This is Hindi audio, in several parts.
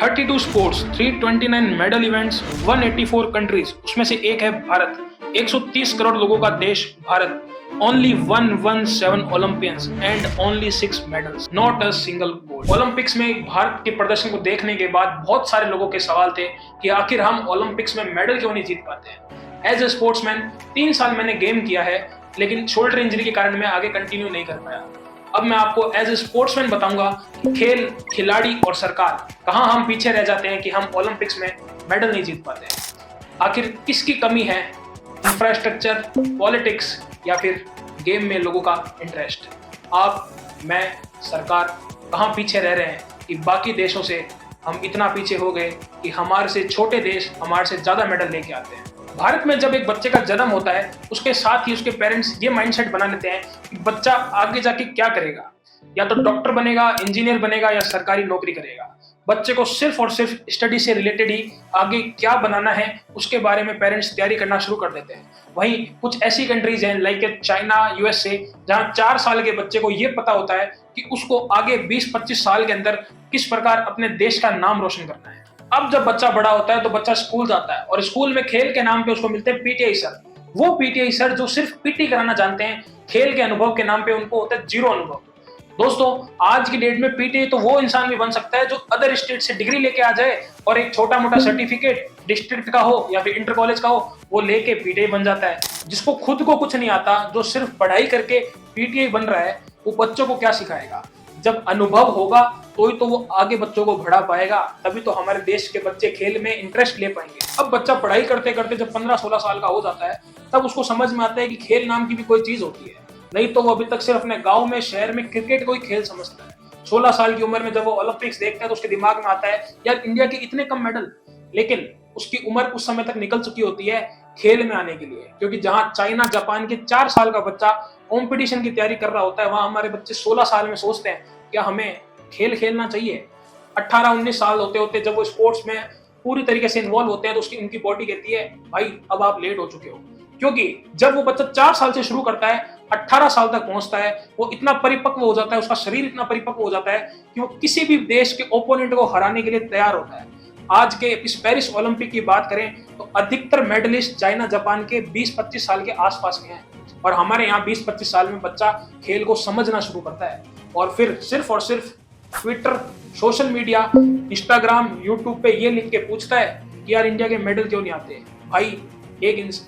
32 स्पोर्ट्स, 329 मेडल इवेंट्स, 184 कंट्रीज, उसमें से एक है भारत। 130 करोड़ लोगों का देश Bharat. Only 117 Olympians and only 6 medals, not a single gold. Olympics में भारत के प्रदर्शन को देखने के बाद बहुत सारे लोगों के सवाल थे कि आखिर हम ओलंपिक्स में मेडल क्यों नहीं जीत पाते हैं। एज ए स्पोर्ट्समैन 3 साल मैंने गेम किया है, लेकिन शोल्डर इंजरी के कारण मैं आगे कंटिन्यू नहीं कर पाया। अब मैं आपको एज ए स्पोर्ट्समैन बताऊंगा कि खेल, खिलाड़ी और सरकार कहां हम पीछे रह जाते हैं कि हम ओलंपिक्स में मेडल नहीं जीत पाते हैं। आखिर किसकी कमी है? इंफ्रास्ट्रक्चर, पॉलिटिक्स या फिर गेम में लोगों का इंटरेस्ट? आप, मैं, सरकार कहां पीछे रह रहे हैं कि बाकी देशों से हम इतना पीछे हो गए कि हमारे से छोटे देश हमारे से ज्यादा मेडल लेके आते हैं। भारत में जब एक बच्चे का जन्म होता है, उसके साथ ही उसके पेरेंट्स ये माइंडसेट बना लेते हैं कि बच्चा आगे जाके क्या करेगा, या तो डॉक्टर बनेगा, इंजीनियर बनेगा या सरकारी नौकरी करेगा। बच्चे को सिर्फ और सिर्फ स्टडी से रिलेटेड ही आगे क्या बनाना है उसके बारे में पेरेंट्स तैयारी करना शुरू कर देते हैं। वहीं कुछ ऐसी कंट्रीज हैं लाइक चाइना, यूएसए, जहां 4 साल के बच्चे को यह पता होता है कि उसको आगे 20-25 साल के अंदर किस प्रकार अपने देश का नाम रोशन करना है। अब जब बच्चा बड़ा होता है तो बच्चा स्कूल जाता है और स्कूल में खेल के नाम पे उसको मिलते हैं पीटीआई सर। वो पीटीआई सर जो सिर्फ पीटी कराना जानते हैं, खेल के अनुभव के नाम पे उनको होता है जीरो अनुभव। दोस्तों, आज की डेट में पीटीआई तो वो इंसान भी बन सकता है जो अदर स्टेट से डिग्री लेके आ जाए और एक छोटा मोटा सर्टिफिकेट डिस्ट्रिक्ट का हो या फिर इंटर कॉलेज का हो, वो लेके पीटीआई बन जाता है। जिसको खुद को कुछ नहीं आता, जो सिर्फ पढ़ाई करके पीटीआई बन रहा है, वो बच्चों को क्या सिखाएगा? जब अनुभव होगा तो ही तो वो आगे बच्चों को बढ़ा पाएगा, तभी तो हमारे देश के बच्चे खेल में इंटरेस्ट ले पाएंगे। अब बच्चा पढ़ाई करते करते जब 15-16 साल का हो जाता है, तब उसको समझ में आता है कि खेल नाम की भी कोई चीज होती है। नहीं तो वो अभी तक सिर्फ अपने गांव में, शहर में क्रिकेट को ही खेल समझता है। 16 साल की उम्र में जब वो ओलंपिक्स देखता है तो उसके दिमाग में आता है, यार इंडिया के इतने कम मेडल, लेकिन उसकी उम्र उस समय तक निकल चुकी होती है खेल में आने के लिए। क्योंकि जहां चाइना, जापान के 4 साल का बच्चा कंपटीशन की तैयारी कर रहा होता है, वहां हमारे बच्चे 16 साल में सोचते हैं क्या हमें खेल खेलना चाहिए। 18-19 साल होते होते जब वो स्पोर्ट्स में पूरी तरीके से इन्वॉल्व होते हैं तो उसकी उनकी बॉडी कहती है, भाई अब आप लेट हो चुके हो। क्योंकि जब वो बच्चा 4 साल से शुरू करता है, 18 साल तक पहुंचता है, वो इतना परिपक्व हो जाता है, उसका शरीर इतना परिपक्व हो जाता है कि वो किसी भी देश के ओपोनेंट को हराने के लिए तैयार होता है। आज के इस पेरिस ओलंपिक की बात करें तो अधिकतर मेडलिस्ट चाइना, जापान के 20-25 साल के आसपास के हैं, और हमारे यहाँ 20-25 साल में बच्चा खेल को समझना शुरू करता है और फिर सिर्फ और सिर्फ Twitter, social media, Instagram, YouTube पे ये लिख के पूछता है कि यार इंडिया के मेडल क्यों नहीं आते। भाई,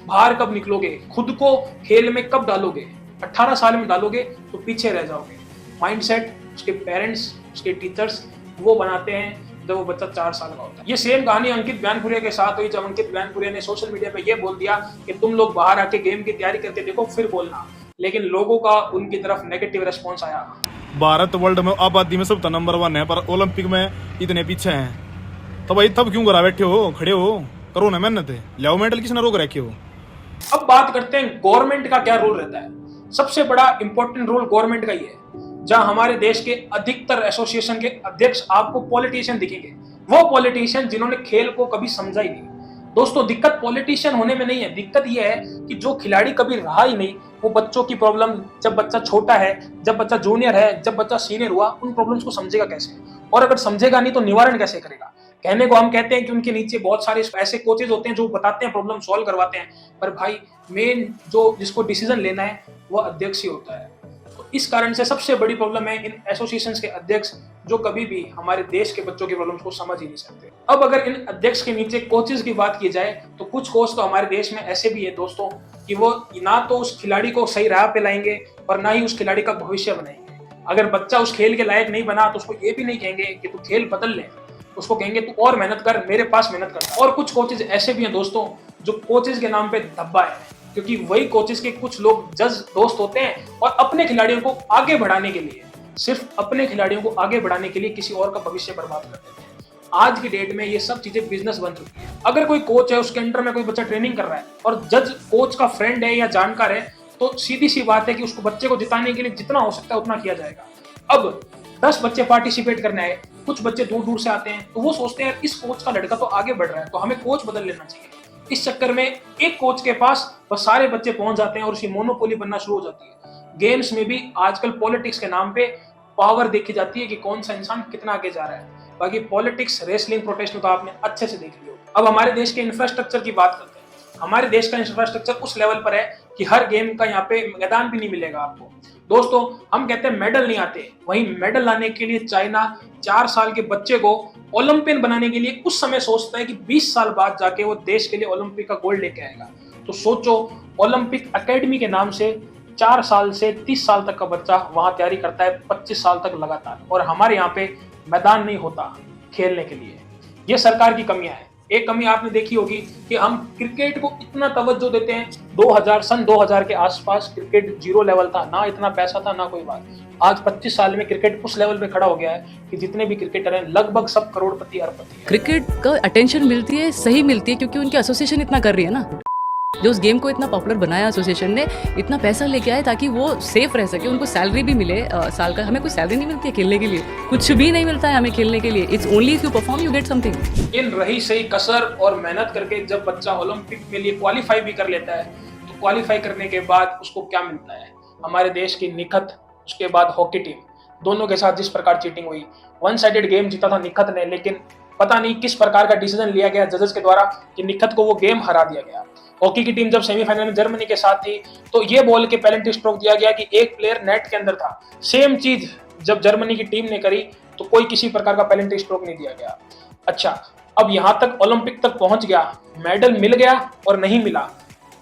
बाहर कब निकलोगे? खुद को खेल में कब डालोगे? 18 साल में डालोगे तो पीछे रह जाओगे। माइंडसेट उसके पेरेंट्स, उसके टीचर्स वो बनाते हैं जब वो बच्चा 4 साल का होता है। ये सेम कहानी अंकित बयानपुरिया के साथ हुई, जब अंकित बयानपुरिया ने सोशल मीडिया पे ये बोल दिया कि तुम लोग बाहर आके गेम की तैयारी करके देखो फिर बोलना, लेकिन लोगों का उनकी तरफ नेगेटिव रिस्पॉन्स आया। भारत वर्ल्ड में आबादी में सब तो नंबर 1 है, पर ओलंपिक में इतने पीछे हैं। तो भाई तब क्यों करा बैठे हो? खड़े हो, करो ना मेहनत, लाओ मेडल, किसने रोक रखे हो? अब बात करते हैं गवर्नमेंट का क्या रोल रहता है। सबसे बड़ा इंपॉर्टेंट रोल गवर्नमेंट का ही है। जहां हमारे देश के अधिकतर एसोसिएशन के अध्यक्ष आपको पॉलिटिशियन दिखेंगे, वो पॉलिटिशियन जिन्होंने खेल को कभी समझा ही नहीं। दोस्तों, दिक्कत पॉलिटिशियन होने में नहीं है, दिक्कत यह है कि जो खिलाड़ी कभी रहा ही नहीं, वो बच्चों की प्रॉब्लम, जब बच्चा छोटा है, जब बच्चा जूनियर है, जब बच्चा सीनियर हुआ, उन प्रॉब्लम्स को समझेगा कैसे? और अगर समझेगा नहीं तो निवारण कैसे करेगा? कहने को हम कहते हैं कि उनके नीचे बहुत सारे ऐसे कोचेज होते हैं जो बताते हैं, प्रॉब्लम सॉल्व करवाते हैं, पर भाई मेन जो जिसको डिसीजन लेना है वो अध्यक्ष ही होता है। तो इस कारण से सबसे बड़ी प्रॉब्लम है इन एसोसिएशंस के अध्यक्ष, जो कभी भी हमारे देश के बच्चों की प्रॉब्लम्स को समझ ही नहीं सकते। अब अगर इन अध्यक्ष के नीचे कोचेज की बात की जाए तो कुछ कोच तो हमारे देश में ऐसे भी है दोस्तों कि वो ना तो उस खिलाड़ी को सही राह पे लाएंगे और ना ही उस खिलाड़ी का भविष्य बनाएंगे। अगर बच्चा उस खेल के लायक नहीं बना तो उसको ये भी नहीं कहेंगे कि तू खेल बदल ले, उसको कहेंगे तू और मेहनत कर, मेरे पास मेहनत कर। और कुछ कोचेज ऐसे भी हैं दोस्तों जो कोचेज के नाम पे धब्बा है, क्योंकि वही कोचेज के कुछ लोग जज दोस्त होते हैं और अपने खिलाड़ियों को आगे बढ़ाने के लिए, सिर्फ अपने खिलाड़ियों को आगे बढ़ाने के लिए किसी और का भविष्य बर्बाद कर देते हैं। आज की डेट में ये सब चीजें बिजनेस बन चुकी है। अगर कोई कोच है, उसके अंडर में कोई बच्चा ट्रेनिंग कर रहा है और जज कोच का फ्रेंड है या जानकार है, तो सीधी सी बात है कि उसको बच्चे को जिताने के लिए जितना हो सकता है उतना किया जाएगा। अब 10 बच्चे पार्टिसिपेट करने आए, कुछ बच्चे दूर दूर से आते हैं, तो वो सोचते हैं इस कोच का लड़का तो आगे बढ़ रहा है तो हमें कोच बदल लेना चाहिए। इस चक्कर में एक कोच के पास बस सारे बच्चे पहुंच जाते हैं और उसकी मोनोपोली बनना शुरू हो जाती है। गेम्स में भी आजकल पॉलिटिक्स के नाम पे पावर देखी जाती है कि कौन सा इंसान कितना आगे जा रहा है। बाकी पॉलिटिक्स, रेसलिंग, प्रोटेस्ट में तो आपने अच्छे से देख लिया। अब हमारे देश के इंफ्रास्ट्रक्चर की बात करते हैं। हमारे देश का इंफ्रास्ट्रक्चर उस लेवल पर है कि हर गेम का यहाँ पे मैदान भी नहीं मिलेगा आपको। दोस्तों, हम कहते हैं मेडल नहीं आते, वहीं मेडल लाने के लिए चाइना 4 साल के बच्चे को ओलंपियन बनाने के लिए उस समय सोचता है कि 20 साल बाद जाके वो देश के लिए ओलंपिक का गोल्ड लेके आएगा। तो सोचो, ओलंपिक एकेडमी के नाम से 4 साल से 30 साल तक का बच्चा वहां तैयारी करता है 25 साल तक लगातार, और हमारे यहाँ पे मैदान नहीं होता खेलने के लिए। ये सरकार की कमियां हैं। एक कमी आपने देखी होगी कि हम क्रिकेट को इतना तवज्जो देते हैं। 2000 के आसपास क्रिकेट जीरो लेवल था, ना इतना पैसा था ना कोई बात। आज 25 साल में क्रिकेट उस लेवल पे खड़ा हो गया है कि जितने भी क्रिकेटर हैं लगभग सब करोड़पति अरबपति हैं। क्रिकेट का अटेंशन मिलती है, सही मिलती है, क्योंकि उनकी एसोसिएशन इतना कर रही है ना। जो उस गेम को इतना पॉपुलर बनाया एसोसिएशन ने, इतना पैसा लेके आए ताकि वो सेफ रह सके, उनको सैलरी भी मिले साल का। हमें कोई सैलरी नहीं मिलती है खेलने के लिए, कुछ भी नहीं मिलता है हमें खेलने के लिए। It's only if you perform you get something. इन रही सही कसर और मेहनत करके जब बच्चा ओलंपिक के लिए क्वालिफाई भी कर लेता है, तो क्वालिफाई करने के बाद उसको क्या मिलता है? हमारे देश की निखत, उसके बाद हॉकी टीम, दोनों के साथ जिस प्रकार चीटिंग हुई। 1 साइडेड गेम जीता था निखत ने, लेकिन पता नहीं किस प्रकार का डिसीजन लिया गया जजेस के द्वारा कि निखत को वो गेम हरा दिया गया। हॉकी की टीम जब सेमीफाइनल में जर्मनी के साथ थी, तो ये बोल के पेनल्टी स्ट्रोक दिया गया कि एक प्लेयर नेट के अंदर था। सेम चीज जब जर्मनी की टीम ने करी तो कोई किसी प्रकार का पेनल्टी स्ट्रोक नहीं दिया गया। अच्छा, अब यहां तक ओलंपिक तक पहुंच गया, मेडल मिल गया और नहीं मिला,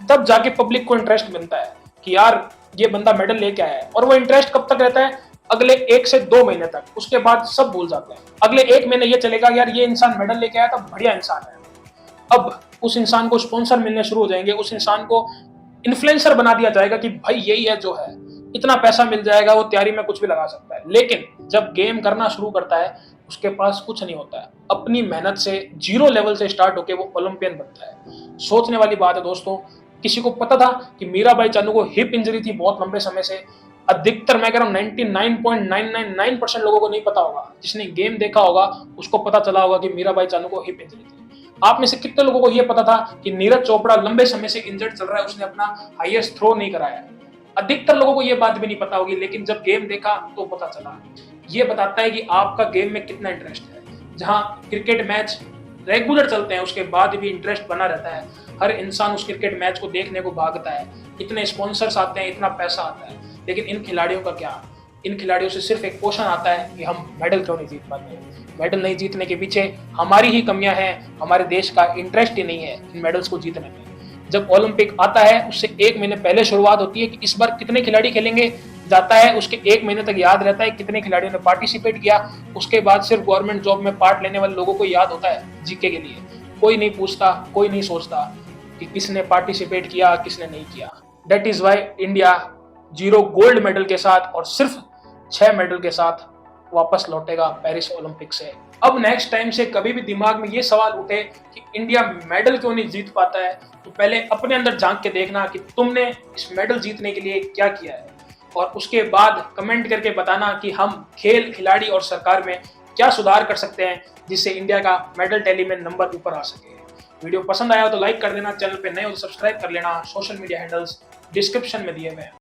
तब जाके पब्लिक को इंटरेस्ट मिलता है कि यार ये बंदा मेडल लेके आया है। और वो इंटरेस्ट कब तक रहता है? अगले 1 से 2 महीने तक। उसके बाद सब भूल जाते हैं। अगले 1 महीने ये चलेगा यार ये इंसान मेडल लेके आया था, बढ़िया इंसान है। अब उस इंसान को स्पॉन्सर मिलने शुरू हो जाएंगे, उस इंसान को इन्फ्लुएंसर बना दिया जाएगा कि भाई यही है जो है, इतना पैसा मिल जाएगा, वो तैयारी में कुछ भी लगा सकता है। लेकिन जब गेम करना शुरू करता है उसके पास कुछ नहीं होता है। अपनी मेहनत से जीरो लेवल से स्टार्ट होकर वो ओलंपियन बनता है। सोचने वाली बात है दोस्तों। किसी को पता था कि मीराबाई चानू को हिप इंजरी थी बहुत लंबे समय से? अधिकतर मैं कह रहा हूँ 99.999% लोगों को नहीं पता होगा। जिसने गेम देखा होगा उसको पता चला होगा कि मीराबाई चानू को हिप इंजरी थी। आप में से कितने लोगों को यह पता था कि नीरज चोपड़ा लंबे समय से इंजर्ड चल रहा है, उसने अपना हाईएस्ट थ्रो नहीं कराया? अधिकतर लोगों को यह बात भी नहीं पता होगी, लेकिन जब गेम देखा तो पता चला। यह बताता है कि आपका गेम में कितना इंटरेस्ट है। जहां क्रिकेट मैच रेगुलर चलते हैं उसके बाद भी इंटरेस्ट बना रहता है, हर इंसान उस क्रिकेट मैच को देखने को भागता है, इतने स्पॉन्सर्स आते हैं, इतना पैसा आता है। लेकिन इन खिलाड़ियों का क्या? इन खिलाड़ियों से सिर्फ एक क्वेश्चन आता है कि हम मेडल क्यों नहीं जीत पाते। मेडल नहीं जीतने के पीछे हमारी ही कमियां हैं, हमारे देश का इंटरेस्ट ही नहीं है इन मेडल्स को जीतने में। जब ओलंपिक आता है उससे 1 महीने पहले शुरुआत होती है कि इस बार कितने खिलाड़ी खेलेंगे, जाता है उसके 1 महीने तक याद रहता है कितने खिलाड़ियों ने पार्टिसिपेट किया। उसके बाद सिर्फ गवर्नमेंट जॉब में पार्ट लेने वाले लोगों को याद होता है जीके के लिए। कोई नहीं पूछता, कोई नहीं सोचता कि किसने पार्टिसिपेट किया, किसने नहीं किया। That is why India 0 gold medal के साथ और सिर्फ 6 मेडल के साथ वापस लौटेगा पेरिस ओलंपिक से। अब नेक्स्ट टाइम से कभी भी दिमाग में ये सवाल उठे कि इंडिया मेडल क्यों नहीं जीत पाता है, तो पहले अपने अंदर झांक के देखना कि तुमने इस मेडल जीतने के लिए क्या किया है, और उसके बाद कमेंट करके बताना कि हम खेल, खिलाड़ी और सरकार में क्या सुधार कर सकते हैं जिससे इंडिया का मेडल टैली में नंबर ऊपर आ सके। वीडियो पसंद आया हो तो लाइक कर देना, चैनल पे नए हो तो सब्सक्राइब कर लेना। सोशल मीडिया हैंडल्स डिस्क्रिप्शन में दिए हुए हैं।